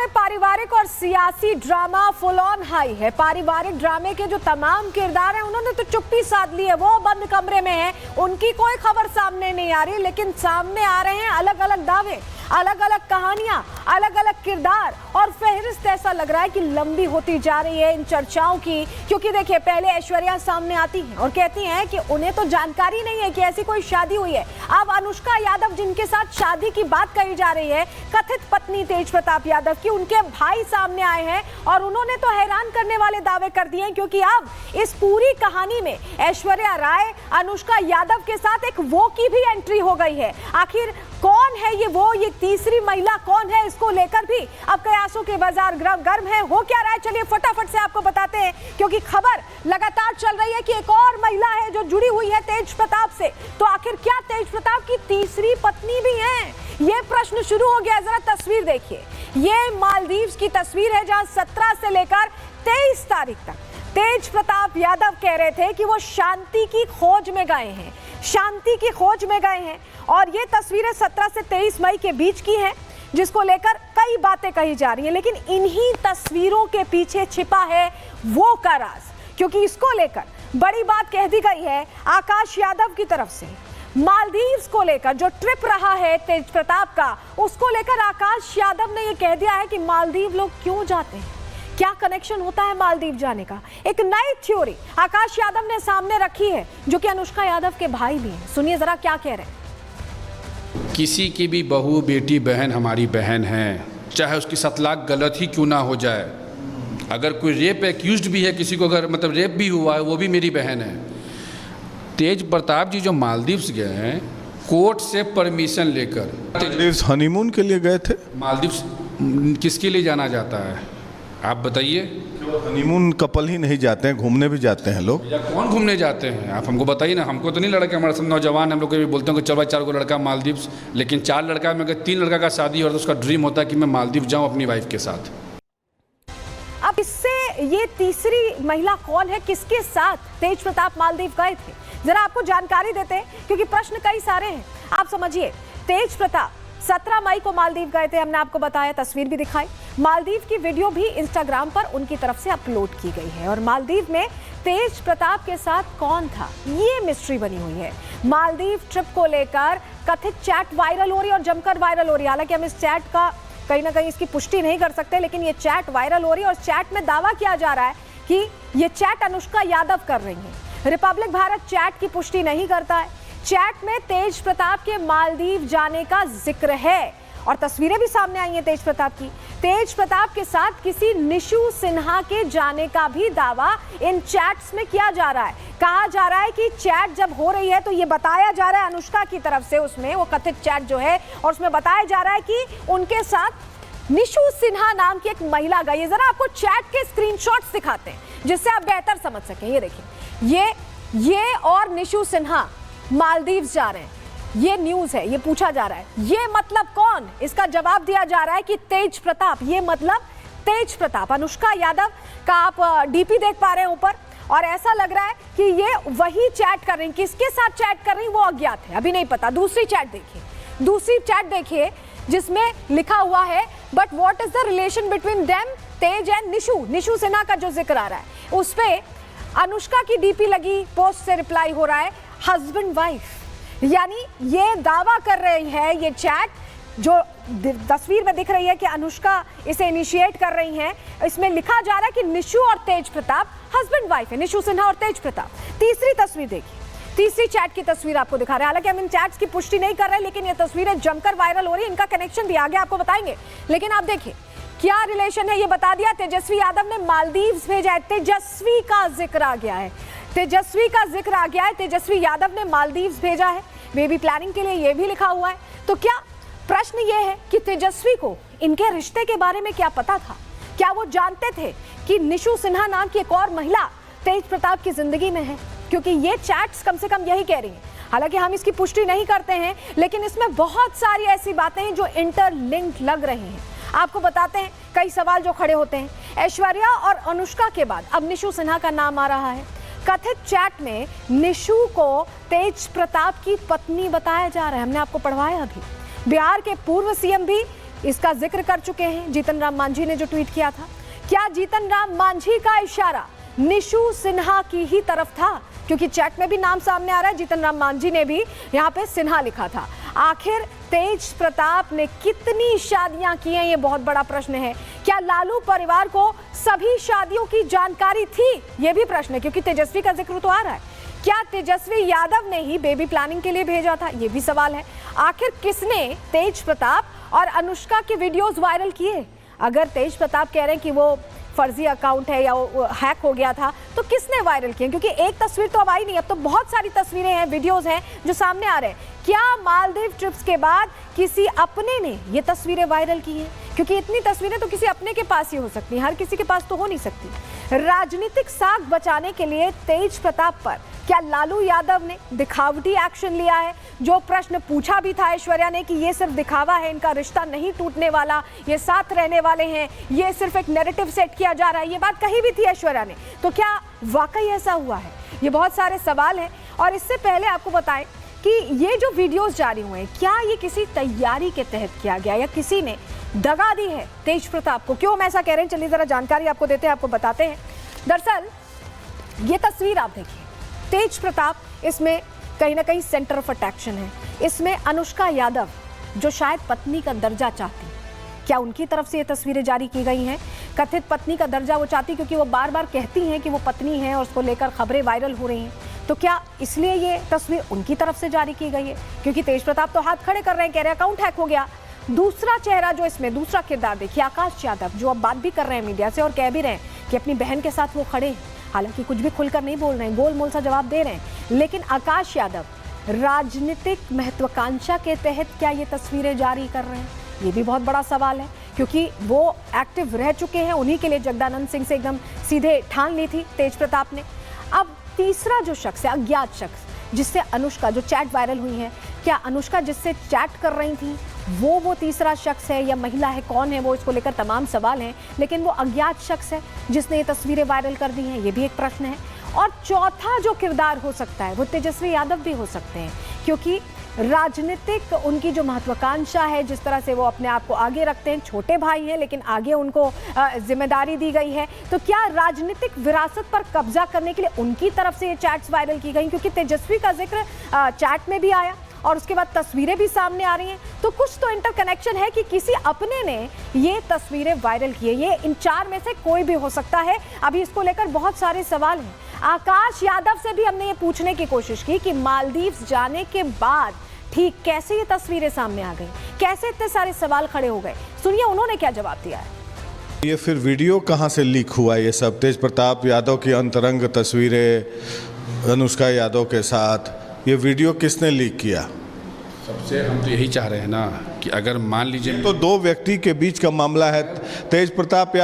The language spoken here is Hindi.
में पारिवारिक और सियासी ड्रामा फुल ऑन हाई है। पारिवारिक ड्रामे के जो तमाम किरदार हैं उन्होंने तो चुप्पी साध ली है, वो बंद कमरे में हैं, उनकी कोई खबर सामने नहीं आ रही, लेकिन सामने आ रहे हैं अलग अलग दावे, अलग अलग कहानियां, अलग अलग किरदार और फहरिस्त ऐसा लग रहा है कि लंबी होती जा रही है इन चर्चाओं की। क्योंकि देखिए, पहले ऐश्वर्या सामने आती हैं और कहती हैं कि उन्हें तो जानकारी नहीं है कि ऐसी कोई शादी हुई है। अब अनुष्का यादव जिनके साथ शादी की बात कही जा रही है, कथित पत्नी तेज प्रताप यादव की, उनके भाई सामने आए हैं और उन्होंने तो हैरान करने वाले दावे कर दिए हैं। क्योंकि अब इस पूरी कहानी में ऐश्वर्या राय, अनुष्का यादव के साथ एक वो की भी एंट्री हो गई है। आखिर कौन है ये वो, ये तीसरी महिला कौन है, इसको लेकर भी अब कयासों के बाजार गर्म है। हो क्या रहा है, चलिए फटाफट से आपको बताते हैं, क्योंकि खबर लगातार चल रही है कि एक और महिला है जो जुड़ी हुई है तेज प्रताप से। तो आखिर क्या तेज प्रताप की तीसरी पत्नी भी है, ये प्रश्न शुरू हो गया। जरा तस्वीर देखिए, ये मालदीव्स की तस्वीर है जहां 17 से लेकर 23 तारीख तक तेज प्रताप यादव कह रहे थे कि वो शांति की खोज में गए हैं, शांति की खोज में गए हैं। और ये तस्वीरें 17 से 23 मई के बीच की हैं, जिसको लेकर कई बातें कही जा रही हैं। लेकिन इन्हीं तस्वीरों के पीछे छिपा है वो का राज, क्योंकि इसको लेकर बड़ी बात कह दी गई है आकाश यादव की तरफ से। मालदीव्स को लेकर जो ट्रिप रहा है तेज प्रताप का, उसको लेकर आकाश यादव ने ये कह दिया है कि मालदीव लोग क्यों जाते हैं, क्या कनेक्शन होता है मालदीव जाने का। एक नई थ्योरी आकाश यादव ने सामने रखी है, जो कि अनुष्का यादव के भाई भी हैं। सुनिए जरा क्या कह रहे हैं। किसी की भी बहू, बेटी, बहन हमारी बहन है, चाहे उसकी 7 लाख गलत ही क्यों ना हो जाए। अगर कोई रेप एक्यूज्ड भी है, किसी को अगर मतलब रेप भी हुआ है, वो भी मेरी बहन है। तेज प्रताप जी जो मालदीव्स गए हैं कोर्ट से परमिशन लेकर। मालदीव्स हनीमून के लिए गए थे। मालदीव्स किसके लिए जाना जाता है, आप बताइए। हनीमून कपल ही नहीं जाते हैं, घूमने भी जाते हैं लोग। या कौन घूमने जाते हैं, आप हमको बताइए ना। हमको तो नहीं लड़का, हमारे सब नौजवान हम लोग भी बोलते हैं कि चल भाई 4 को लड़का मालदीव्स, लेकिन 4 लड़का में अगर 3 लड़का का शादी हो तो उसका ड्रीम होता है कि मैं मालदीव जाऊँ अपनी वाइफ के साथ। अब इससे ये तीसरी महिला कौन है, किसके साथ तेज प्रताप मालदीव गए थे, जरा आपको जानकारी देते हैं, क्योंकि प्रश्न कई सारे हैं। आप समझिए, तेज प्रताप 17 मई को मालदीव गए थे, हमने आपको बताया, तस्वीर भी दिखाई। मालदीव की वीडियो भी इंस्टाग्राम पर उनकी तरफ से अपलोड की गई है। और मालदीव में तेज प्रताप के साथ कौन था, ये मिस्ट्री बनी हुई है। मालदीव ट्रिप को लेकर कथित चैट वायरल हो रही है और जमकर वायरल हो रही है। हालांकि हम इस चैट का कहीं ना कहीं इसकी पुष्टि नहीं कर सकते, लेकिन ये चैट वायरल हो रही है और चैट में दावा किया जा रहा है कि ये चैट अनुष्का यादव कर रही है। रिपब्लिक भारत चैट की पुष्टि नहीं करता है। चैट में तेज प्रताप के मालदीव जाने का जिक्र है और तस्वीरें भी सामने आई हैं तेज प्रताप की। तेज प्रताप के साथ किसी निशु सिन्हा के जाने का भी दावा इन चैट्स में किया जा रहा है। कहा जा रहा है कि चैट जब हो रही है तो ये बताया जा रहा है अनुष्का की तरफ से, उसमें वो कथित चैट जो है, और उसमें बताया जा रहा है कि उनके साथ निशु सिन्हा नाम की एक महिला गई है। जरा आपको चैट के स्क्रीनशॉट्स दिखाते हैं जिससे आप बेहतर समझ सकें। ये देखिए, ये और निशु सिन्हा मालदीव्स जा रहे हैं, ये न्यूज़ है। ये पूछा जा रहा है, ये मतलब कौन, इसका जवाब दिया जा रहा है कि तेज प्रताप। ये मतलब तेज प्रताप, अनुष्का यादव का आप डीपी देख पा रहे हैं ऊपर, और ऐसा लग रहा है कि ये वही चैट कर रही हैं। किसके साथ चैट कर रही हैं वो अज्ञात है, अभी नहीं पता। दूसरी चैट देखिए जिसमें लिखा हुआ है, but what is the relation between them, Tej and Nishu Sinha का जो जिक्र आ रहा है, उस पे अनुष्का की डीपी लगी, पोस्ट से रिप्लाई हो रहा है हस्बैंड वाइफ। यानी ये दावा कर रही है, ये चैट जो तस्वीर में दिख रही है कि अनुष्का इसे इनिशिएट कर रही हैं, इसमें लिखा जा रहा है कि निशु और तेज प्रताप हस्बैंड वाइफ है, निशु सिन्हा और तेज प्रताप। तीसरी तस्वीर देखिए, तीसरी चैट की तस्वीर आपको दिखा रहे हैं। हालांकि हम इन चैट्स की पुष्टि नहीं कर रहे, लेकिन ये तस्वीरें जमकर वायरल हो रही है। इनका कनेक्शन भी आगे आपको बताएंगे, लेकिन आप देखिए क्या रिलेशन है ये बता दिया। तेजस्वी यादव ने मालदीव्स भेजा है, तेजस्वी का जिक्र आ गया है, तेजस्वी का जिक्र आ गया है। तेजस्वी यादव ने मालदीव्स भेजा है बेबी प्लानिंग के लिए, ये भी लिखा हुआ है। तो क्या प्रश्न ये है कि तेजस्वी को इनके रिश्ते के बारे में क्या पता था, क्या वो जानते थे कि निशु सिन्हा नाम की एक और महिला तेज प्रताप की जिंदगी में है, क्योंकि ये चैट्स कम से कम यही कह रही हैं। हालांकि हम इसकी पुष्टि नहीं करते हैं, लेकिन इसमें बहुत सारी ऐसी बातें हैं जो इंटरलिंक्ड लग रही हैं। आपको बताते हैं कई सवाल जो खड़े होते हैं। ऐश्वर्या और अनुष्का के बाद अब निशु सिन्हा का नाम आ रहा है। कथित चैट में निशु को तेज प्रताप की पत्नी बताया जा रहा है, हमने आपको पढ़वाया अभी। बिहार के पूर्व सीएम भी इसका जिक्र कर चुके हैं जीतन राम मांझी ने जो ट्वीट किया था। क्या जीतन राम मांझी का इशारा निशु सिन्हा की ही तरफ था? क्योंकि चैट में भी नाम सामने आ रहा है, जीतन राम मांझी ने भी यहाँ पे सिन्हा लिखा था। आखिर तेज प्रताप ने कितनी शादियां की हैं, ये बहुत बड़ा प्रश्न है। क्या लालू परिवार को सभी शादियों की जानकारी थी? ये भी प्रश्न है, क्योंकि तेजस्वी का जिक्र तो आ रहा है। क्या तेजस्वी यादव ने ही बेबी प्लानिंग के लिए भेजा था? ये भी सवाल है। आखिर किसने तेज प्रताप और अनुष्का के वीडियोस वायरल किए? अगर तेज प्रताप कह रहे हैं कि वो फर्जी अकाउंट है या हैक हो गया था, तो किसने वायरल किया? क्योंकि एक तस्वीर तो अब आई नहीं, अब तो बहुत सारी तस्वीरें हैं, वीडियोस हैं जो सामने आ रहे हैं। क्या मालदीव ट्रिप्स के बाद किसी अपने ने ये तस्वीरें वायरल की हैं? क्योंकि इतनी तस्वीरें तो किसी अपने के पास ही हो सकती हैं, हर किसी के पास तो हो नहीं सकती। राजनीतिक साख बचाने के लिए तेज प्रताप पर क्या लालू यादव ने दिखावटी एक्शन लिया है? जो प्रश्न पूछा भी था ऐश्वर्या ने कि ये सिर्फ दिखावा है, इनका रिश्ता नहीं टूटने वाला, ये साथ रहने वाले हैं, ये सिर्फ एक नैरेटिव सेट किया जा रहा है, ये बात कही भी थी ऐश्वर्या ने। तो क्या वाकई ऐसा हुआ है? ये बहुत सारे सवाल हैं। और इससे पहले आपको बताएं कि ये जो वीडियोस जारी हुए हैं, क्या ये किसी तैयारी के तहत किया गया या किसी ने दगा दी है तेज प्रताप को? क्यों हम ऐसा कह रहे हैं, चलिए जरा जानकारी आपको देते हैं, आपको बताते हैं। दरअसल ये तस्वीर आप देखिए, तेज प्रताप इसमें कहीं ना कहीं सेंटर ऑफ अट्रैक्शन है। इसमें अनुष्का यादव, जो शायद पत्नी का दर्जा चाहती, क्या उनकी तरफ से ये तस्वीरें जारी की गई हैं? कथित पत्नी का दर्जा वो चाहती क्योंकि वो बार बार कहती हैं कि वो पत्नी है और उसको लेकर खबरें वायरल हो रही हैं। तो क्या इसलिए ये तस्वीर उनकी तरफ से जारी की गई है? क्योंकि तेज प्रताप तो हाथ खड़े कर रहे हैं, कह रहे हैं अकाउंट हैक हो गया। दूसरा चेहरा जो इसमें, दूसरा किरदार देखिए, आकाश यादव, जो अब बात भी कर रहे हैं मीडिया से और कह भी रहे हैं कि अपनी बहन के साथ वो खड़े हैं। हालांकि कुछ भी खुलकर नहीं बोल रहे हैं, गोल मोल सा जवाब दे रहे हैं, लेकिन आकाश यादव राजनीतिक महत्वाकांक्षा के तहत क्या ये तस्वीरें जारी कर रहे हैं? ये भी बहुत बड़ा सवाल है, क्योंकि वो एक्टिव रह चुके हैं, उन्हीं के लिए जगदानंद सिंह से एकदम सीधे ठान ली थी तेज प्रताप ने। अब तीसरा जो शख्स है, अज्ञात शख्स, जिससे अनुष्का, जो चैट वायरल हुई है, क्या अनुष्का जिससे चैट कर रही थी वो तीसरा शख्स है या महिला है, कौन है वो? इसको लेकर तमाम सवाल हैं, लेकिन वो अज्ञात शख्स है जिसने ये तस्वीरें वायरल कर दी हैं, ये भी एक प्रश्न है। और चौथा जो किरदार हो सकता है वो तेजस्वी यादव भी हो सकते हैं, क्योंकि राजनीतिक उनकी जो महत्वाकांक्षा है, जिस तरह से वो अपने आप को आगे रखते हैं, छोटे भाई हैं लेकिन आगे उनको जिम्मेदारी दी गई है, तो क्या राजनीतिक विरासत पर कब्जा करने के लिए उनकी तरफ से ये चैट्स वायरल की गई? क्योंकि तेजस्वी का जिक्र चैट में भी आया और उसके बाद तस्वीरें भी सामने आ रही हैं, तो कुछ तो इंटरकनेक्शन है कि किसी अपने ने ये तस्वीरें वायरल की है। ये इन चार में से कोई भी हो सकता है। अभी इसको लेकर बहुत सारे सवाल हैं। आकाश यादव से भी हमने ये पूछने की कोशिश की कि मालदीव्स जाने के बाद ठीक कैसे ये तस्वीरें सामने आ गई, कैसे इतने सारे सवाल खड़े हो गए। सुनिए उन्होंने क्या जवाब दिया है। ये फिर वीडियो कहाँ से लीक हुआ? ये सब तेज प्रताप यादव की अंतरंग तस्वीरें अनुष्का यादव के साथ, ये वीडियो किसने लीक किया? सबसे हम तो यही चाह रहे हैं ना कि अगर मान लीजिए तो दो व्यक्ति के बीच का मामला है। तेज प्रताप यादव